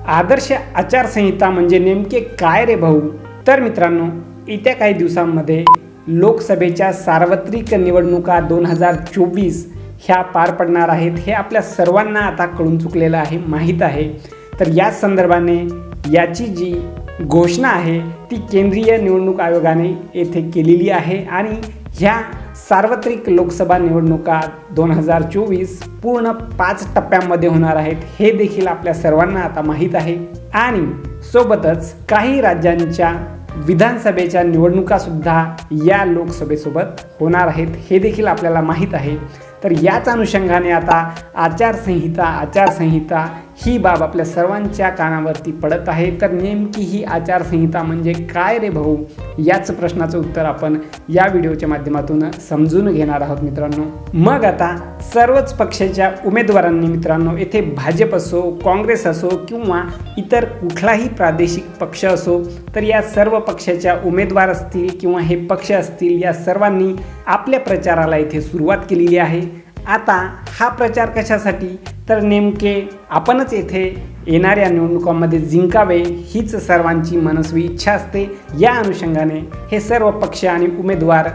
आदर्श आचारसंहिता म्हणजे नेमके काय रे भाऊ? तर मित्रांनो, येत्या काही दिवसांमध्ये लोकसभेच्या सार्वत्रिक निवडणुका 2024 ह्या पार पडणार आहेत। हे आपल्या सर्वांना आता कळून चुकलेलं आहे, माहीत आहे। तर या संदर्भाने याची जी घोषणा आहे ती केंद्रीय निवडणूक आयोगाने येथे केलेली आहे आणि ह्या सार्वत्रिक लोकसभा निवडणुका 2024 पूर्ण 5 टप्प्यांमध्ये होणार आहेत, हे देखील आपल्या सर्वांना आता माहीत आहे। आणि सोबतच काही राज्यांच्या विधानसभेच्या निवडणुका सुद्धा या लोकसभेसोबत होणार आहेत, हे देखील आपल्याला माहीत आहे। तर याच अनुषंगाने आता आचारसंहिता ही बाब आपल्या सर्वांच्या कानावरती पडत आहे। तर नेमकी ही आचारसंहिता म्हणजे काय रे भाऊ, याच प्रश्नाचं उत्तर आपण या व्हिडिओच्या माध्यमातून समजून घेणार आहोत मित्रांनो। मग आता सर्वच पक्षाच्या उमेदवारांनी मित्रांनो, येथे भाजप असो, काँग्रेस असो किंवा इतर कुठलाही प्रादेशिक पक्ष असो, तर या सर्व पक्षाच्या उमेदवार असतील किंवा हे पक्ष असतील, या सर्वांनी आपल्या प्रचाराला इथे सुरुवात केलेली आहे। आता हा प्रचार कशासाठी? तर नेमके आपणच येथे येणाऱ्या निवडणुकांमध्ये जिंकावे हीच सर्वांची मनस्वी इच्छा असते। या अनुषंगाने हे सर्व पक्ष आणि उमेदवार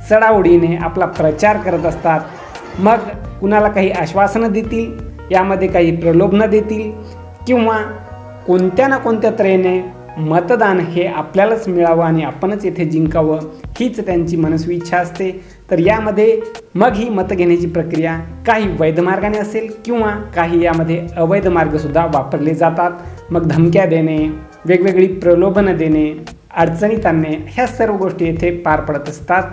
चढाओढीने आपला प्रचार करत असतात। मग कुणाला काही आश्वासनं देतील, यामध्ये काही प्रलोभनं देतील किंवा कोणत्या ना कोणत्या तऱ्हेने मतदान हे आपल्यालाच मिळावं आणि आपणच येथे जिंकावं हीच त्यांची मनस्वी इच्छा असते। तर यामध्ये मग ही मत घेण्याची प्रक्रिया काही वैध मार्गाने असेल किंवा काही यामध्ये अवैध मार्गसुद्धा वापरले जातात। मग धमक्या देणे, वेगवेगळी प्रलोभनं देणे, अडचणीत आणणे, ह्या सर्व गोष्टी येथे पार पडत असतात।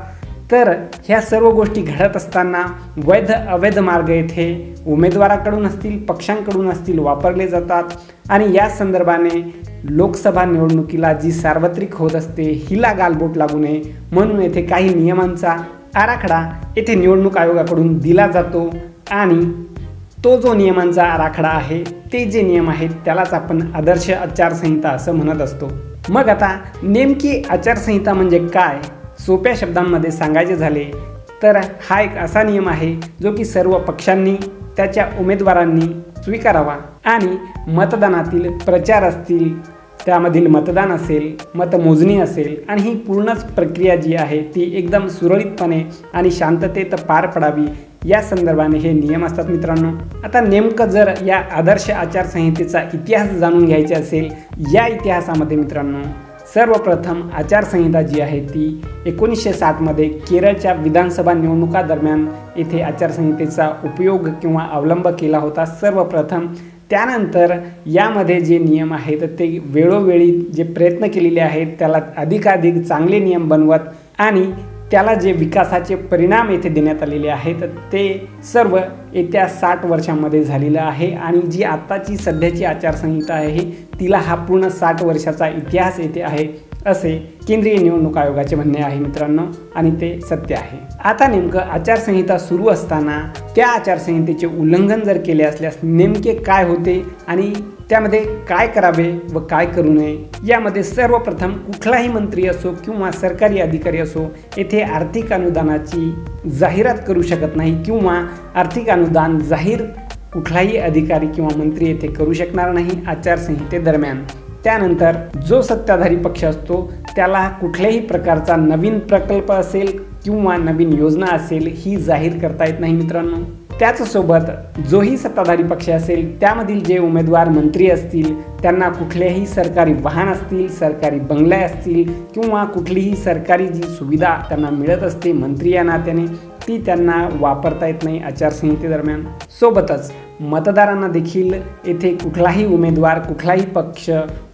तर ह्या सर्व गोष्टी घडत असताना वैध अवैध मार्ग येथे उमेदवाराकडून असतील, पक्षांकडून असतील, वापरले जातात। आणि या संदर्भाने लोकसभा निवडणुकीला जी सार्वत्रिक होत असते हिला गालबोट लागू नये म्हणून येथे काही नियमांचा आराखडा येथे निवडणूक आयोगाकडून दिला जातो आणि तो जो नियमांचा आराखडा आहे, ते जे नियम आहेत त्यालाच आपण आदर्श आचारसंहिता असं म्हणत असतो। मग आता नेमकी आचारसंहिता म्हणजे काय? सोप्या शब्दांमध्ये सांगायचे झाले तर हा एक असा नियम आहे जो की सर्व पक्षांनी त्याच्या उमेदवारांनी स्वीकारावा आणि मतदानातील प्रचार असतील, त्यामधील मतदान असेल, मतमोजणी असेल आणि ही पूर्णच प्रक्रिया जी आहे ती एकदम सुरळीतपणे आणि शांततेत पार पडावी, या संदर्भाने हे नियम असतात मित्रांनो। आता नेमकं जर या आदर्श आचारसंहितेचा इतिहास जाणून घ्यायचा असेल, या इतिहासामध्ये मित्रांनो सर्वप्रथम आचारसंहिता जी आहे ती 1960 मध्ये केरळच्या विधानसभा निवडणुका दरम्यान येथे आचारसंहितेचा उपयोग किंवा अवलंब केला होता सर्वप्रथम। त्यानंतर यामध्ये जे नियम आहेत ते वेळोवेळी जे प्रयत्न केलेले आहेत त्याला अधिकाधिक चांगले नियम बनवत आणि त्याला जे विकासाचे परिणाम येथे देण्यात आलेले आहेत ते सर्व येत्या 60 वर्षांमध्ये झालेलं आहे। आणि जी आत्ताची सध्याची आचारसंहिता आहे तिला हा पूर्ण 60 वर्षाचा इतिहास येथे आहे असे केंद्रीय निवडणूक आयोगाचे म्हणणे आहे मित्रांनो, आणि ते सत्य आहे। आता नेमकं आचारसंहिता सुरू असताना त्या आचारसंहितेचे उल्लंघन जर केले असल्यास नेमके काय होते आणि त्यामध्ये काय करावे व काय करू नये, यामध्ये सर्वप्रथम कुठलाही मंत्री असो किंवा सरकारी अधिकारी असो येथे आर्थिक अनुदानाची जाहिरात करू शकत नाही किंवा आर्थिक अनुदान जाहीर कुठलाही अधिकारी किंवा मंत्री येथे करू शकणार नाही आचारसंहितेदरम्यान। त्यानंतर जो सत्ताधारी पक्ष असतो त्याला कुठल्याही प्रकारचा नवीन प्रकल्प असेल किंवा नवीन योजना असेल ही जाहीर करता येत नाही मित्रांनो। त्याचसोबत जोही सत्ताधारी पक्ष असेल त्यामधील जे उमेदवार मंत्री असतील त्यांना कुठलेही सरकारी वाहन असतील, सरकारी बंगले असतील किंवा कुठलीही सरकारी जी सुविधा त्यांना मिळत असते मंत्री या नात्याने ती त्यांना वापरता येत नाही आचारसंहितेदरम्यान। सोबतच मतदारांना देखील येथे कुठलाही उमेदवार, कुठलाही पक्ष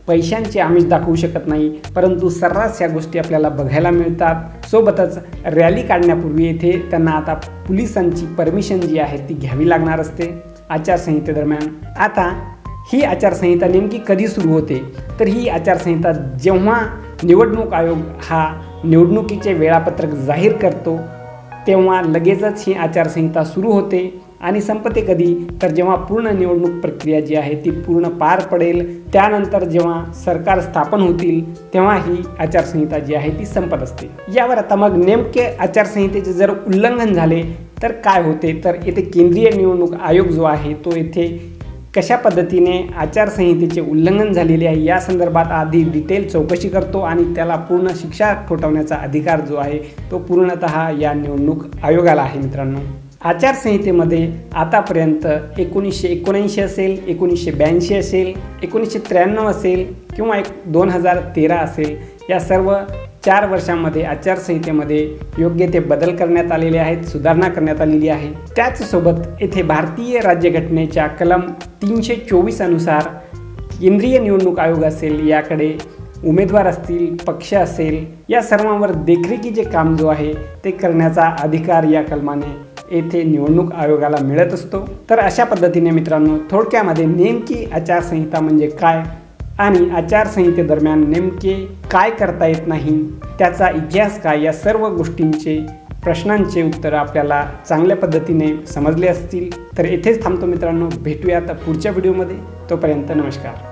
पैशांचे आमिष दाखवू शकत नाही, परंतु सर्रास या गोष्टी आपल्याला बघायला मिळतात। सोबतच रॅली काढण्यापूर्वी येथे त्यांना आता पोलिसांची परमिशन जी आहे ती घ्यावी लागणार असते आचारसंहितेदरम्यान। आता ही आचारसंहिता नेमकी कधी सुरू होते? तर ही आचारसंहिता जेव्हा निवडणूक आयोग हा निवडणुकीचे वेळापत्रक जाहीर करतो तेव्हा लगेचच ही आचारसंहिता सुरू होते आणि संपते कधी? तर जेव्हा पूर्ण निवडणूक प्रक्रिया जी आहे ती पूर्ण पार पडेल, त्यानंतर जेव्हा सरकार स्थापन होतील तेव्हा ही आचारसंहिता जी आहे ती संपत असते। यावर आता मग नेमके आचारसंहितेचे जर उल्लंघन झाले तर काय होते? तर येथे केंद्रीय निवडणूक आयोग जो आहे तो येथे कशा पद्धतीने आचारसंहितेचे उल्लंघन झालेले आहे या संदर्भात आधी डिटेल चौकशी करतो आणि त्याला पूर्ण शिक्षा ठोठावण्याचा अधिकार जो आहे तो पूर्णतः या निवडणूक आयोगाला आहे मित्रांनो। आचारसंहितेमध्ये आतापर्यंत 1979 असेल, 1982 असेल, 1993 असेल किंवा 2013 असेल, या सर्व 4 वर्षांमध्ये आचारसंहितेमध्ये योग्य ते बदल करण्यात आलेले आहेत, सुधारणा करण्यात आलेली आहे। त्याचसोबत येथे भारतीय राज्यघटनेच्या कलम 324 अनुसार केंद्रीय निवडणूक आयोग असेल, याकडे उमेदवार असतील, पक्ष असेल, या सर्वांवर देखरेखीचे काम जो आहे ते करण्याचा अधिकार या कलमाने येथे निवडणूक आयोगाला मिळत असतो। तर अशा पद्धतीने मित्रांनो थोडक्यामध्ये नेमकी आचारसंहिता म्हणजे काय आणि आचारसंहितेदरम्यान नेमके काय करता येत नाही, त्याचा इतिहास काय, या सर्व गोष्टींचे प्रश्नांचे उत्तर आपल्याला चांगल्या पद्धतीने समजले असतील। तर येथेच थांबतो मित्रांनो, भेटूयात पुढच्या व्हिडिओमध्ये। तोपर्यंत नमस्कार।